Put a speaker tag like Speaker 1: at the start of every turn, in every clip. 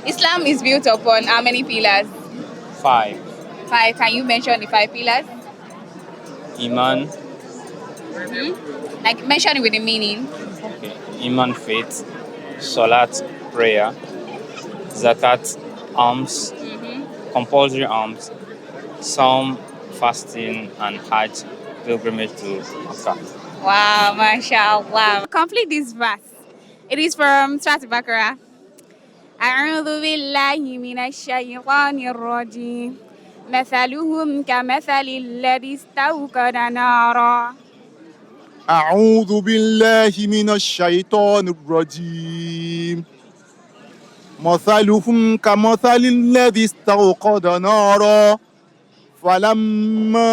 Speaker 1: Islam is built upon how many pillars?
Speaker 2: 5.
Speaker 1: 5. Can you mention the 5 pillars?
Speaker 2: Iman.
Speaker 1: Like mention it with the meaning.
Speaker 2: Okay. Iman, faith. Salat, prayer. Zakat, alms. Compulsory alms. Psalm, fasting, and Hajj, pilgrimage to Makkah.
Speaker 1: Wow, mashallah. Complete this verse. It is from Surah Al-Baqarah. أعوذ بالله من الشيطان الرجيم مثلهم كمثل الذي استوقد نارا.
Speaker 3: أعوذ بالله من الشيطان الرجيم مثلهم كمثل الذي استوقد نارا فلما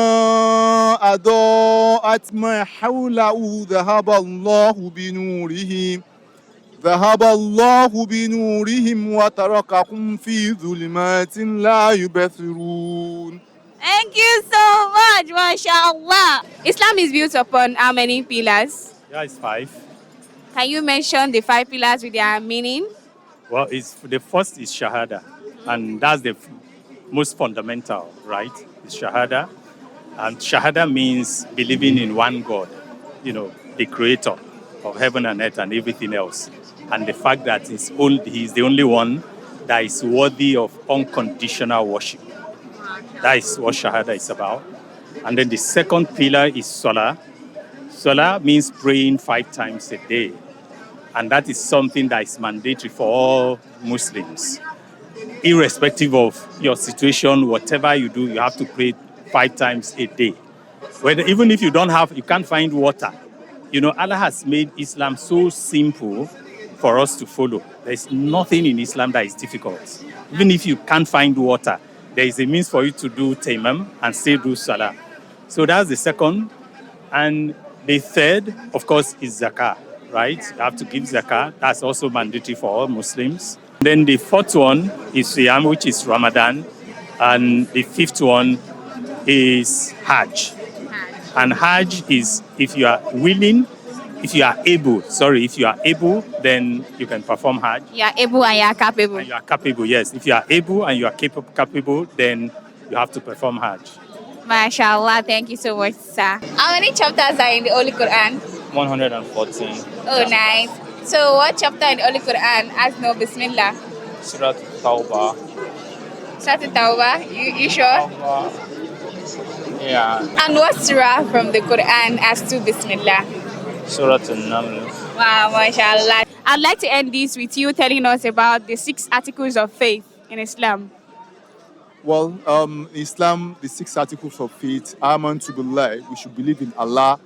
Speaker 3: أضاءت ما حوله ذهب الله بنورهم وتركهم في ظلمات لا يبصرون.
Speaker 1: Thank you so much, mashallah. Islam is built upon how many pillars?
Speaker 4: Yeah, it's 5.
Speaker 1: Can you mention the 5 pillars with their meaning?
Speaker 4: Well, the first is Shahada, and that's the most fundamental, right? It's Shahada. And Shahada means believing in one God, the creator of heaven and earth and everything else. And the fact that he's the only one that is worthy of unconditional worship. That is what Shahada is about. And then the second pillar is Salah. Salah means praying 5 times a day. And that is something that is mandatory for all Muslims. Irrespective of your situation, whatever you do, you have to pray 5 times a day. Even if you can't find water. Allah has made Islam so simple for us to follow. There's nothing in Islam that is difficult. Even if you can't find water, there is a means for you to do tayammum and still do salah. So that's the second. And the third, of course, is zakah, right? You have to give zakah. That's also mandatory for all Muslims. Then the fourth one is Siyam, which is Ramadan. And the fifth one is Hajj. And Hajj is if you are able, then you can perform Hajj.
Speaker 1: You are able and you are capable.
Speaker 4: And you are capable, yes. If you are able and you are capable, then you have to perform Hajj.
Speaker 1: Mashallah, thank you so much, sir. How many chapters are in the Holy Quran?
Speaker 2: 114.
Speaker 1: Oh, nice. So what chapter in the Holy Quran has no Bismillah?
Speaker 2: Surah Tawbah.
Speaker 1: Surah Tawbah? You sure?
Speaker 2: Yeah.
Speaker 1: And what surah from the Quran has 2 Bismillah?
Speaker 2: Surah An-Naml.
Speaker 1: Wow, mashallah. I'd like to end this with you telling us about the 6 articles of faith in Islam.
Speaker 3: Well, Islam, the 6 articles of faith, Amantu Billah, we should believe in Allah,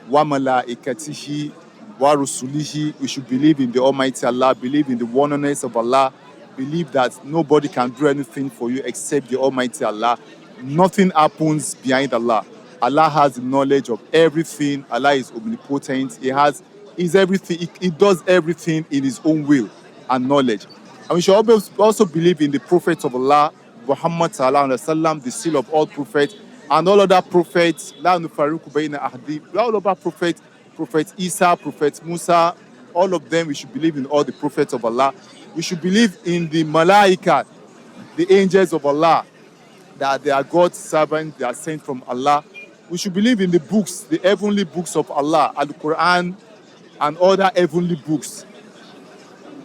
Speaker 3: wa malaikatihi, wa rusulihi, we should believe in the Almighty Allah, believe in the oneness of Allah, believe that nobody can do anything for you except the Almighty Allah. Nothing happens behind Allah. Allah has the knowledge of everything. Allah is omnipotent. He everything. He does everything in His own will and knowledge. And we should also believe in the prophets of Allah, Muhammad sallallahu alaihi wasallam, the seal of all prophets, and all other prophets. La nufarriqu bayna ahadin. All other prophets, Prophet Isa, Prophet Musa, all of them. We should believe in all the prophets of Allah. We should believe in the malaika, the angels of Allah, that they are God's servants. They are sent from Allah. We should believe in the books, the heavenly books of Allah, Al-Quran, and other heavenly books.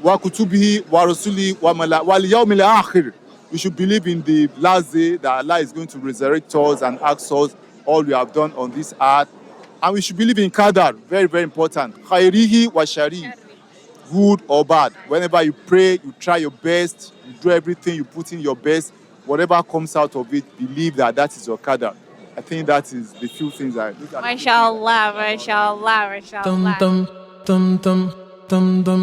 Speaker 3: Wa kutubihi, wa rasulihi, wal yawmil akhir. We should believe in the last day that Allah is going to resurrect us and ask us all we have done on this earth. And we should believe in Qadar, very, very important. Khairihi wa shari, good or bad. Whenever you pray, you try your best, you do everything, you put in your best. Whatever comes out of it, believe that is your Qadar. I think that is the few things I look at.
Speaker 1: Mashallah, mashallah, mashallah.